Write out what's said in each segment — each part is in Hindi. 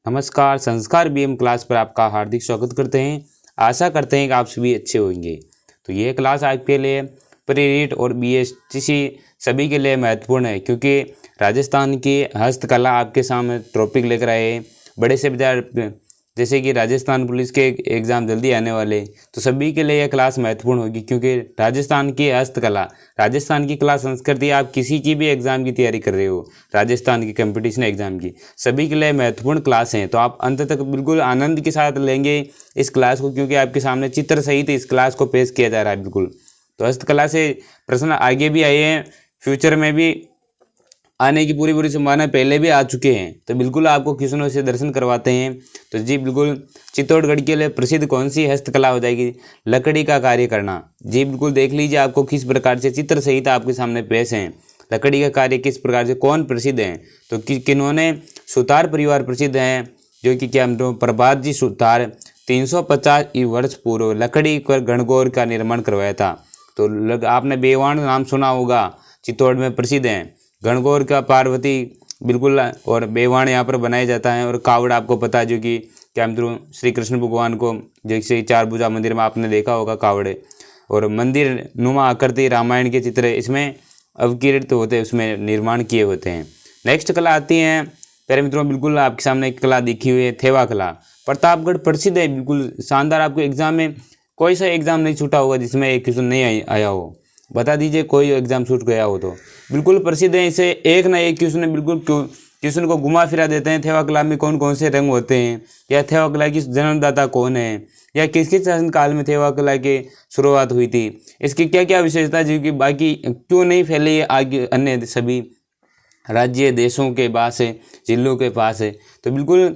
नमस्कार, संस्कार बीएम क्लास पर आपका हार्दिक स्वागत करते हैं। आशा करते हैं कि आप सभी अच्छे होंगे। तो ये क्लास आपके लिए प्री रीट और बीएसटीसी सभी के लिए महत्वपूर्ण है, क्योंकि राजस्थान की हस्तकला आपके सामने टॉपिक लेकर आए हैं। बड़े से बड़े जैसे कि राजस्थान पुलिस के एग्ज़ाम जल्दी आने वाले, तो सभी के लिए यह क्लास महत्वपूर्ण होगी, क्योंकि राजस्थान की हस्तकला, राजस्थान की कला संस्कृति, आप किसी की भी एग्ज़ाम की तैयारी कर रहे हो, राजस्थान की कंपटीशन एग्ज़ाम की, सभी के लिए महत्वपूर्ण क्लास हैं। तो आप अंत तक बिल्कुल आनंद के साथ लेंगे इस क्लास को, क्योंकि आपके सामने चित्र सहित इस क्लास को पेश किया जा रहा है। बिल्कुल, तो हस्तकला से प्रश्न आगे भी आए हैं, फ्यूचर में भी आने की पूरी संभावना पहले भी आ चुके हैं। तो बिल्कुल आपको क्वेश्चनों से दर्शन करवाते हैं। तो जी बिल्कुल, चित्तौड़गढ़ के लिए प्रसिद्ध कौन सी हस्तकला हो जाएगी? लकड़ी का कार्य करना। जी बिल्कुल, देख लीजिए आपको किस प्रकार से चित्र सहित आपके सामने पेश हैं। लकड़ी का कार्य किस प्रकार से कौन प्रसिद्ध हैं? तो किन्होंने? सुतार परिवार प्रसिद्ध हैं, जो कि क्या प्रभात जी सुतार 350 वर्ष पूर्व लकड़ी पर गणगौर का निर्माण करवाया था। तो आपने बेवाण नाम सुना होगा, चित्तौड़ में प्रसिद्ध हैं। गणगौर का पार्वती बिल्कुल और बेवाण यहाँ पर बनाया जाता है। और कावड़ आपको पता है, जो कि क्या श्री कृष्ण भगवान को, जैसे चार भुजा मंदिर में आपने देखा होगा कावड़, और मंदिर नुमा आकृति रामायण के चित्र इसमें अवकीर्णित होते हैं, उसमें निर्माण किए होते हैं। नेक्स्ट कला आती है प्यारे मित्रों, बिल्कुल आपके सामने एक कला दिखी हुई है, थेवा कला। प्रतापगढ़ प्रसिद्ध है, बिल्कुल शानदार। आपको एग्जाम में कोई सा एग्जाम नहीं छूटा होगा जिसमें एक क्वेश्चन नहीं आया हो, बता दीजिए कोई एग्जाम छूट गया हो तो। बिल्कुल प्रसिद्ध है, इसे एक ना एक क्वेश्चन बिल्कुल क्वेश्चन को घुमा फिरा देते हैं। थेवा कला में कौन कौन से रंग होते हैं, या थेवा कला की जन्मदाता कौन है, या किस किस शासन काल में थेवा कला की शुरुआत हुई थी, इसकी क्या क्या विशेषता, जो कि बाकी क्यों नहीं फैली आगे अन्य सभी राज्य देशों के पास है, जिलों के पास है। तो बिल्कुल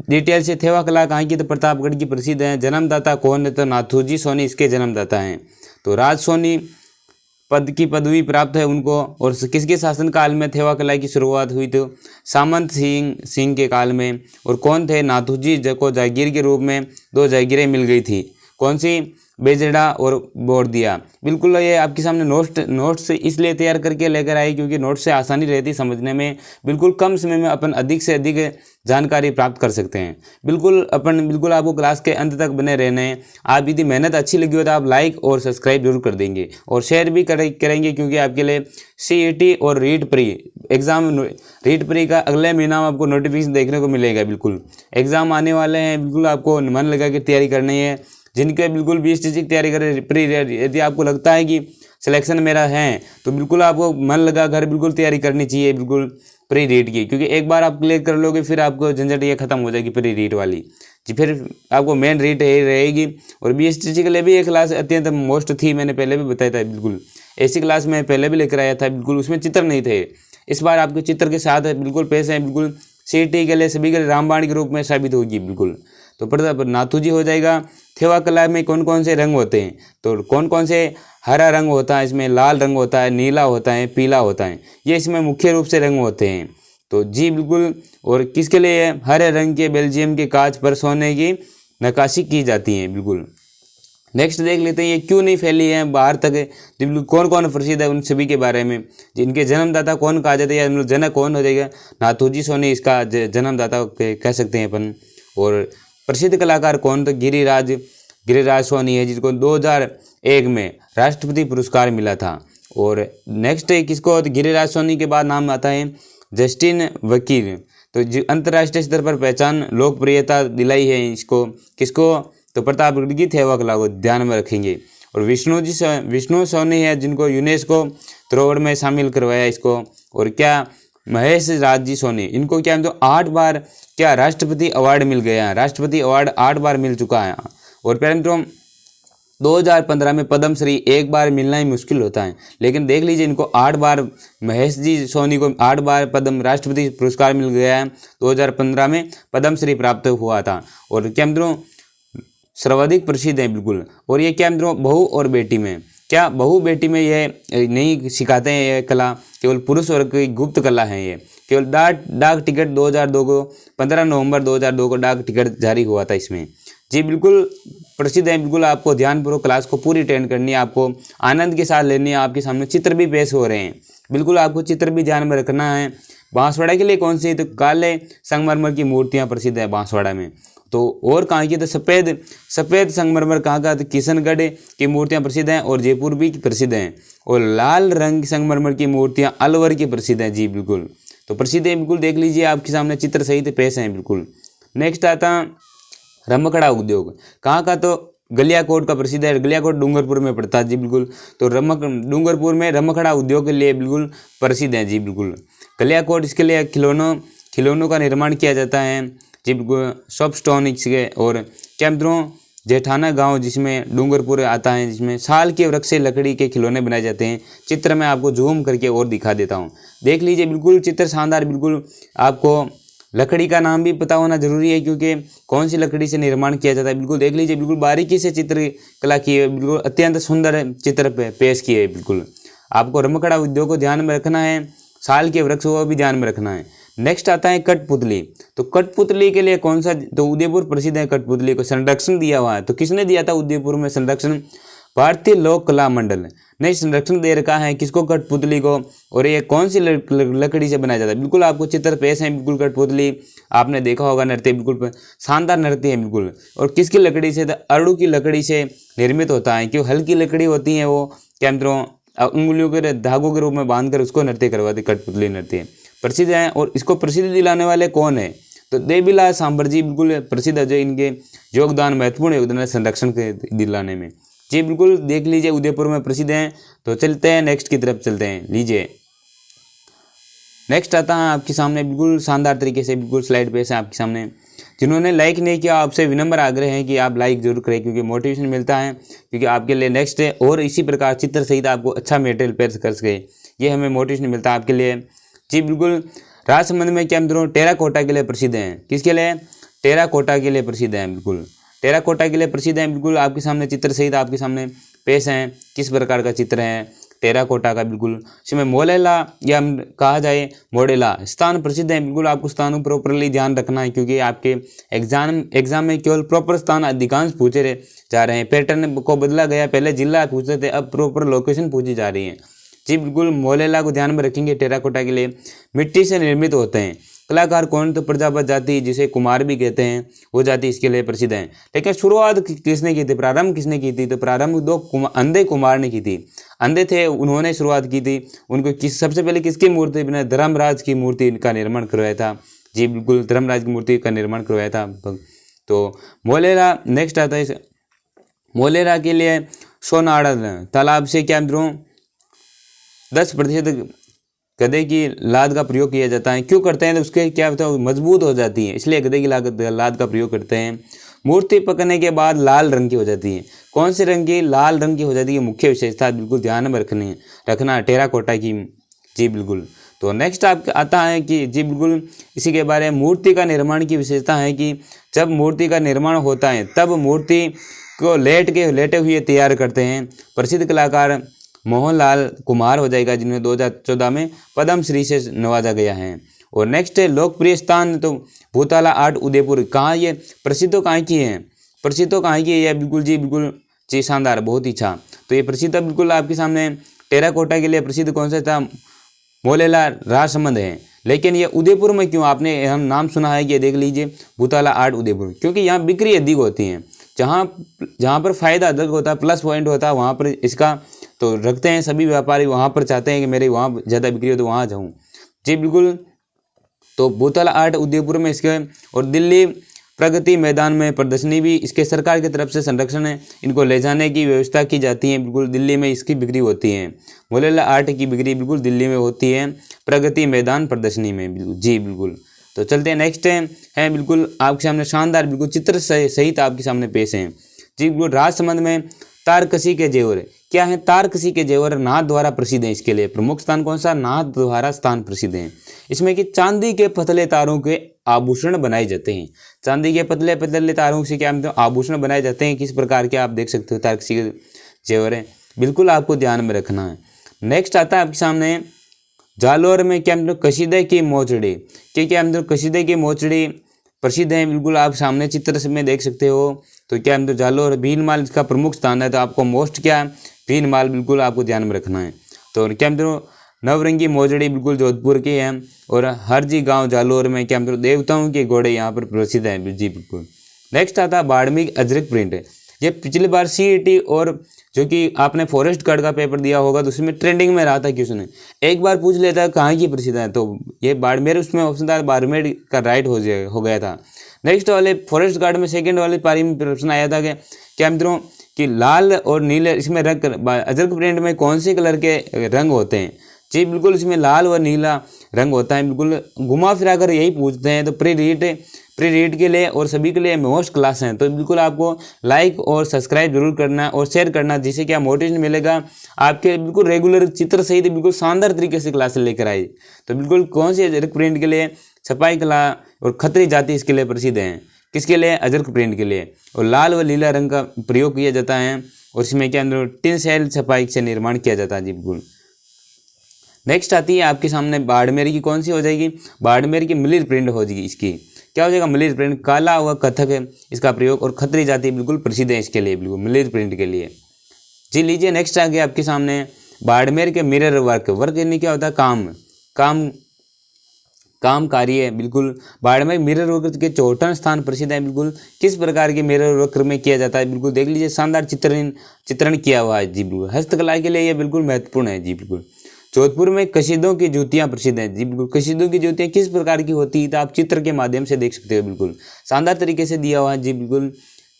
डिटेल से थेवा कला कहाँ की? तो प्रतापगढ़ की प्रसिद्ध है। जन्मदाता कौन है? तो नाथूजी सोनी इसके जन्मदाता हैं। तो राज सोनी पद की पदवी प्राप्त है उनको। और किसके शासनकाल में थेवा कला की शुरुआत हुई? तो सामंत सिंह के काल में। और कौन थे? नाथूजी को जागीर के रूप में 2 जागीरें मिल गई थी। कौन सी? बेजड़ा और बोरदिया। बिल्कुल ये आपके सामने नोट्स इसलिए तैयार करके लेकर आए, क्योंकि नोट्स से आसानी रहती समझने में। बिल्कुल कम समय में अपन अधिक से अधिक जानकारी प्राप्त कर सकते हैं। बिल्कुल आपको क्लास के अंत तक बने रहना है। आप यदि मेहनत अच्छी लगी हो तो आप लाइक और सब्सक्राइब जरूर कर देंगे, और शेयर भी करेंगे, क्योंकि आपके लिए CET और REET pre exam, REET pre का अगले महीना में आपको नोटिफिकेशन देखने को मिलेगा। बिल्कुल एग्ज़ाम आने वाले हैं, बिल्कुल आपको मन लगा के तैयारी करनी है। जिनके बिल्कुल BSTC की तैयारी करें प्री, यदि आपको लगता है कि सिलेक्शन मेरा है, तो बिल्कुल आपको मन लगा कर बिल्कुल तैयारी करनी चाहिए, बिल्कुल प्री रीट की। क्योंकि एक बार आप क्लियर कर लोगे, फिर आपको झंझट ये खत्म हो जाएगी प्री रीट वाली जी। फिर आपको मेन रीट रहेगी। और BSTC के लिए भी ये क्लास अत्यंत मोस्ट थी, मैंने पहले भी बताया था। बिल्कुल ऐसी क्लास में पहले भी लेकर आया था, बिल्कुल उसमें चित्र नहीं थे। इस बार आपके चित्र के साथ बिल्कुल पेश है। बिल्कुल CET के लिए सभी के लिए रामबाण के रूप में साबित होगी। बिल्कुल तो प्रताप नाथूजी हो जाएगा। थेवा कला में कौन कौन से रंग होते हैं? तो कौन कौन से? हरा रंग होता है, इसमें लाल रंग होता है, नीला होता है, पीला होता है, ये इसमें मुख्य रूप से रंग होते हैं। तो जी बिल्कुल, और किसके लिए? हरे रंग के बेल्जियम के कांच पर सोने की नक्काशी की जाती है। बिल्कुल नेक्स्ट देख लेते हैं, ये क्यों नहीं फैली है बाहर तक? बिल्कुल कौन कौन प्रसिद्ध है उन सभी के बारे में। जिनके जन्मदाता कौन कहा जाता है, या जनक कौन हो जाएगा? नाथूजी सोनी इसका जन्मदाता कह सकते हैं अपन। और प्रसिद्ध कलाकार कौन? तो गिरिराज सोनी है, जिसको 2001 में राष्ट्रपति पुरस्कार मिला था। और नेक्स्ट किसको? तो गिरिराज सोनी के बाद नाम आता है जस्टिन वकील। तो अंतर्राष्ट्रीय स्तर पर पहचान लोकप्रियता दिलाई है इसको, किसको? तो प्रतापगढ़ की थेवा कला को ध्यान में रखेंगे। और विष्णु सोनी है, जिनको यूनेस्को धरोहर में शामिल करवाया इसको। और क्या? महेश राज जी सोनी, इनको क्या? तो 8 बार क्या राष्ट्रपति अवार्ड मिल गया है। राष्ट्रपति अवार्ड 8 बार मिल चुका है। और प्यारे मित्रों 2015 में पद्मश्री एक बार मिलना ही मुश्किल होता है, लेकिन देख लीजिए इनको 8 बार, महेश जी सोनी को 8 बार पद्म राष्ट्रपति पुरस्कार मिल गया है। 2015 में पद्मश्री प्राप्त हुआ था। और क्या मित्रों सर्वाधिक प्रसिद्ध है। बिल्कुल, और ये क्या मित्रों बहू और बेटी में, क्या बहू बेटी में ये नहीं सिखाते हैं ये कला, केवल पुरुष वर्ग की गुप्त कला है ये। केवल डाक टिकट 2002 को 15 नवंबर 2002 को डाक टिकट जारी हुआ था इसमें। जी बिल्कुल प्रसिद्ध है। बिल्कुल आपको ध्यानपूर्वक क्लास को पूरी अटेंड करनी है, आपको आनंद के साथ लेनी है। आपके सामने चित्र भी पेश हो रहे हैं, बिल्कुल आपको चित्र भी ध्यान में रखना है। बांसवाड़ा के लिए कौन सी, तो काले संगमरमर की मूर्तियां प्रसिद्ध है बांसवाड़ा में। तो और कहाँ की, तो सफ़ेद संगमरमर कहाँ का, तो किशनगढ़ की मूर्तियाँ प्रसिद्ध हैं और जयपुर भी प्रसिद्ध हैं। और लाल रंग संगमरमर की मूर्तियाँ अलवर की प्रसिद्ध हैं। जी बिल्कुल, तो प्रसिद्ध है, बिल्कुल देख लीजिए, आपके सामने चित्र सहित पेश हैं बिल्कुल। नेक्स्ट आता रमकड़ा उद्योग, कहाँ का, तो गलियाकोट का प्रसिद्ध है। गलियाकोट डूंगरपुर में पड़ता है। जी बिल्कुल, तो डूंगरपुर में रमकड़ा उद्योग के लिए बिल्कुल प्रसिद्ध है। जी बिल्कुल, गलियाकोट इसके लिए खिलौनों का निर्माण किया जाता है। जी बिल्कुल, सॉफ्ट स्टोन इसके, और कैमद्रों जेठाना गांव जिसमें डूंगरपुर आता है, जिसमें साल के वृक्ष से लकड़ी के खिलौने बनाए जाते हैं। चित्र मैं आपको जूम करके और दिखा देता हूँ, देख लीजिए, बिल्कुल चित्र शानदार। बिल्कुल आपको लकड़ी का नाम भी पता होना जरूरी है, क्योंकि कौन सी लकड़ी से निर्माण किया जाता है। बिल्कुल देख लीजिए, बिल्कुल बारीकी से चित्रकला की है, बिल्कुल अत्यंत सुंदर चित्र पेश किए है। बिल्कुल आपको रमकड़ा उद्योग को ध्यान में रखना है, साल के वृक्ष को भी ध्यान में रखना है। नेक्स्ट आता है कठपुतली, तो कठपुतली के लिए कौन सा, तो उदयपुर प्रसिद्ध है। कठपुतली को संरक्षण दिया हुआ है, तो किसने दिया था उदयपुर में संरक्षण, भारतीय लोक कला मंडल ने संरक्षण दे रखा है किसको, कठपुतली को। और ये कौन सी लकड़ी से बनाया जाता है, बिल्कुल आपको चित्र पेश है। बिल्कुल कठपुतली आपने देखा होगा नृत्य, बिल्कुल शानदार नृत्य है बिल्कुल। और किसकी लकड़ी से, तो अरड़ू की लकड़ी से निर्मित होता है, क्यों हल्की लकड़ी होती है, वो कैमरों उंगलियों के धागों के रूप में बांधकर उसको नृत्य करवाते, कठपुतली नृत्य प्रसिद्ध है। और इसको प्रसिद्ध दिलाने वाले कौन है, तो देवीलाल सांबर जी बिल्कुल प्रसिद्ध है, जो इनके योगदान महत्वपूर्ण योगदान है संरक्षण के दिलाने में। जी बिल्कुल देख लीजिए, उदयपुर में प्रसिद्ध हैं। तो चलते हैं नेक्स्ट की तरफ चलते हैं, लीजिए नेक्स्ट आता है आपके सामने, बिल्कुल शानदार तरीके से बिल्कुल स्लाइड पेश है आपके सामने। जिन्होंने लाइक नहीं किया, आपसे विनम्र आग्रह है कि आप लाइक जरूर करें, क्योंकि मोटिवेशन मिलता है, क्योंकि आपके लिए नेक्स्ट है और इसी प्रकार चित्र सहित आपको अच्छा मटेरियल पेश कर सके, ये हमें मोटिवेशन मिलता है आपके लिए। जी बिल्कुल, राजसमंद में कैमद्रों टेराकोटा के लिए प्रसिद्ध हैं, किसके लिए, टेराकोटा के लिए प्रसिद्ध हैं। बिल्कुल टेराकोटा के लिए प्रसिद्ध हैं। बिल्कुल आपके सामने चित्र सहित आपके सामने पेश हैं, किस प्रकार का चित्र है टेराकोटा का। बिल्कुल इसमें मोलेला या कहा जाए मोडेला स्थान प्रसिद्ध है। बिल्कुल आपको स्थानों प्रॉपरली ध्यान रखना है, क्योंकि आपके एग्जाम में केवल प्रॉपर स्थान अधिकांश पूछे जा रहे हैं। पैटर्न को बदला गया, पहले जिला पूछते थे, अब प्रॉपर लोकेशन पूछी जा रही है। जी बिल्कुल, मोलेला को ध्यान में रखेंगे। टेराकोटा के लिए मिट्टी से निर्मित होते हैं। कलाकार कौन, तो प्रजापत जाति, जिसे कुमार भी कहते हैं, वो जाति इसके लिए प्रसिद्ध है। लेकिन शुरुआत किसने की थी, प्रारंभ किसने की थी, तो प्रारंभ दो अंधे कुमार ने की थी। अंधे थे, उन्होंने शुरुआत की थी। उनको सबसे पहले किसकी मूर्ति बना, धर्मराज की मूर्ति का निर्माण करवाया था। जी बिल्कुल, धर्मराज की मूर्ति का निर्माण करवाया था। तो मोलेरा नेक्स्ट आता है, मोलेरा के लिए सोनाड़ा तालाब से क्या मित्रों 10% गधे की लाद का प्रयोग किया जाता है। क्यों करते हैं, तो उसके क्या होता है, मजबूत हो जाती है, इसलिए गधे की लाद का प्रयोग करते हैं। मूर्ति पकने के बाद लाल रंग की हो जाती है। कौन से रंग की, लाल रंग की हो जाती है। मुख्य विशेषता बिल्कुल ध्यान में रखना टेराकोटा की। जी बिल्कुल, तो नेक्स्ट आप आता है कि जी बिल्कुल इसी के बारे में मूर्ति का निर्माण की विशेषता है कि जब मूर्ति का निर्माण होता है तब मूर्ति को लेटे हुए तैयार करते हैं। प्रसिद्ध कलाकार मोहनलाल कुमार हो जाएगा, जिन्हें 2014 में पद्म श्री से नवाजा गया है। और नेक्स्ट है लोकप्रिय स्थान, तो भूताला आर्ट उदयपुर। कहाँ ये प्रसिद्ध, कहाँ की है, प्रसिद्ध कहाँ की है, यह बिल्कुल जी शानदार, बहुत ही अच्छा। तो ये प्रसिद्ध बिल्कुल आपके सामने टेराकोटा के लिए प्रसिद्ध कौन सा था, मोलेला राजसमंद है। लेकिन ये उदयपुर में क्यों, आपने हम नाम सुना है कि देख लीजिए भूताला आर्ट उदयपुर, क्योंकि यहाँ बिक्री अधिक होती है। जहाँ पर फायदा अधिक होता है, प्लस पॉइंट होता है, वहाँ पर इसका तो रखते हैं सभी व्यापारी, वहाँ पर चाहते हैं कि मेरे वहाँ ज़्यादा बिक्री हो तो वहाँ जाऊँ। जी बिल्कुल, तो भूताला आर्ट उदयपुर में इसके, और दिल्ली प्रगति मैदान में प्रदर्शनी भी इसके सरकार की तरफ से संरक्षण है, इनको ले जाने की व्यवस्था की जाती है। बिल्कुल दिल्ली में इसकी बिक्री होती है, मोलेला आर्ट की बिक्री बिल्कुल दिल्ली में होती है, प्रगति मैदान प्रदर्शनी में। जी बिल्कुल, तो चलते हैं नेक्स्ट है बिल्कुल आपके सामने शानदार बिल्कुल चित्र सहित आपके सामने पेश हैं। जी बिल्कुल, राजसमंद में तारकसी के जेवर, क्या है, तारकसी के जेवर नाथ द्वारा प्रसिद्ध है। इसके लिए प्रमुख स्थान कौन सा, नाथ द्वारा स्थान प्रसिद्ध है। इसमें कि चांदी के पतले तारों के आभूषण बनाए जाते हैं। चांदी के पतले पतले तारों से क्या मतलब आभूषण बनाए जाते हैं, किस प्रकार के आप देख सकते हो तारकसी के जेवर है, बिल्कुल आपको ध्यान में रखना है। नेक्स्ट आता है आपके सामने जालोर में क्या मतलब कशीदे की मोचड़ी, क्या मतलब कशीदे की मोचड़ी प्रसिद्ध है। बिल्कुल आप सामने चित्र में देख सकते हो। तो क्या मतलब जालोर भीनमाल इसका प्रमुख स्थान है, तो आपको मोस्ट क्या है भीनमाल, बिल्कुल आपको ध्यान में रखना है। तो क्या मतलब नवरंगी मोजड़ी बिल्कुल जोधपुर की है। और हरजी गांव जालोर में क्या मतलब देवताओं के घोड़े यहाँ पर प्रसिद्ध हैं जी बिल्कुल। नेक्स्ट आता है बाड़मेर अजरक प्रिंट। ये पिछली बार सीईटी और जो कि आपने फॉरेस्ट गार्ड का पेपर दिया होगा तो उसमें ट्रेंडिंग में रहा था क्वेश्चन, एक बार पूछ लेता है कहाँ की प्रसिद्ध है, तो ये बाड़मेर उसमें ऑप्शन था, बाड़मेर का राइट हो गया था। नेक्स्ट वाले फॉरेस्ट गार्ड में सेकंड वाले पारी में प्रश्न आया था कि क्या मित्रों कि लाल और नीले इसमें रंग अजरक प्रिंट में कौन से कलर के रंग होते हैं जी बिल्कुल, इसमें लाल और नीला रंग होता है। बिल्कुल घुमा फिरा कर यही पूछते हैं। तो प्री रीड के लिए और सभी के लिए मोस्ट क्लास हैं, तो बिल्कुल आपको लाइक और सब्सक्राइब जरूर करना और शेयर करना, जिससे क्या मोटिवेशन मिलेगा आपके बिल्कुल रेगुलर चित्र सहित बिल्कुल शानदार तरीके से क्लास लेकर आई। तो बिल्कुल कौन सी अजरक प्रिंट के लिए, छपाई कला और खतरी जाति इसके लिए प्रसिद्ध हैं, किसके लिए, अजरक प्रिंट के लिए। और लाल व नीला रंग का प्रयोग किया जाता है और इसमें क्या अंदर टिन सेल छपाई से निर्माण किया जाता है जी बिल्कुल। नेक्स्ट आती है आपके सामने बाड़मेर की, कौन सी हो जाएगी, बाड़मेर की मलिर प्रिंट हो जाएगी। इसकी क्या हो जाएगा, मलिर प्रिंट, काला हुआ कथक है इसका प्रयोग और खतरी जाति बिल्कुल प्रसिद्ध है इसके लिए, बिल्कुल मलिर प्रिंट के लिए जी। लीजिए नेक्स्ट आ गया आपके सामने बाड़मेर के मिरर वर्क। वर्क यानी क्या होता है, काम कार्य है बिल्कुल। बाड़मेर मिरर वर्क के 54 स्थान प्रसिद्ध है बिल्कुल। किस प्रकार के मिरर वर्क में किया जाता है, बिल्कुल देख लीजिए, शानदार चित्रण किया हुआ है जी बिल्कुल। हस्तकला के लिए ये बिल्कुल महत्वपूर्ण है जी बिल्कुल। जोधपुर में कशीदों की जूतियां प्रसिद्ध हैं जी बिल्कुल। कशीदों की जूतियां किस प्रकार की होती है तो आप चित्र के माध्यम से देख सकते हो, बिल्कुल शानदार तरीके से दिया हुआ है जी बिल्कुल।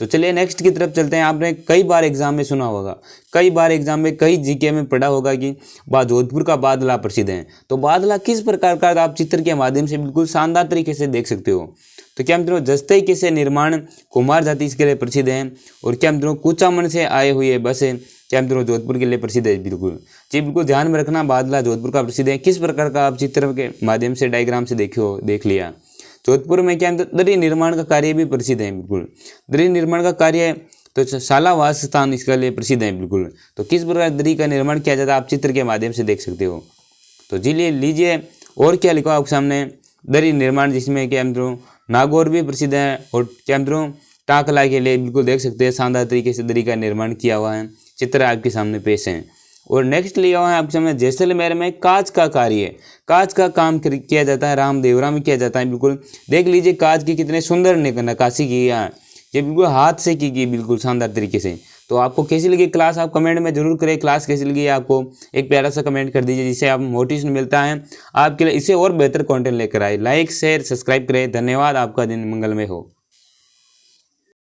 तो चलिए नेक्स्ट की तरफ चलते हैं। आपने कई बार एग्जाम में सुना होगा, कई बार एग्जाम में कई जीके में पढ़ा होगा कि जोधपुर का बादला प्रसिद्ध है। तो बादला किस प्रकार का आप चित्र के माध्यम से बिल्कुल शानदार तरीके से देख सकते हो। तो क्या मित्रों, जस्तई के से निर्माण कुमार जाति इसके लिए प्रसिद्ध है। और क्या मित्रों, कुचामन से आए हुए बसें क्या मित्रों जोधपुर के लिए प्रसिद्ध है बिल्कुल जी बिल्कुल। ध्यान में रखना, बादला जोधपुर का प्रसिद्ध है। किस प्रकार का आप चित्र के माध्यम से डायग्राम से देख लिया। जोधपुर में क्या दरी निर्माण का कार्य भी प्रसिद्ध है बिल्कुल। दरी निर्माण का कार्य तो शालावास स्थान इसके लिए प्रसिद्ध है बिल्कुल। तो किस प्रकार दरी का निर्माण किया जाता है आप चित्र के माध्यम से देख सकते हो। तो जी लीजिए और क्या लिखा आपके सामने, दरी निर्माण जिसमें क्या मित्रों नागौर भी प्रसिद्ध है। और क्या मित्रों टाकला के लिए बिल्कुल देख सकते हैं शानदार तरीके से दरी का निर्माण किया हुआ है। चित्र आपके सामने पेश हैं। और नेक्स्ट लिया हुआ है आपके सामने जैसलमेर में कांच का कार्य, कांच का काम किया जाता है, रामदेवरा में किया जाता है बिल्कुल। देख लीजिए कांच की कितने सुंदर नक्काशी की है, ये बिल्कुल हाथ से की गई बिल्कुल शानदार तरीके से। तो आपको कैसी लगी क्लास आप कमेंट में जरूर करें, क्लास कैसी लगी आपको एक प्यारा सा कमेंट कर दीजिए, जिससे आप मोटिवेशन मिलता है आपके लिए, इसे और बेहतर कंटेंट लेकर आए। लाइक शेयर सब्सक्राइब करें। धन्यवाद, आपका दिन मंगलमय हो।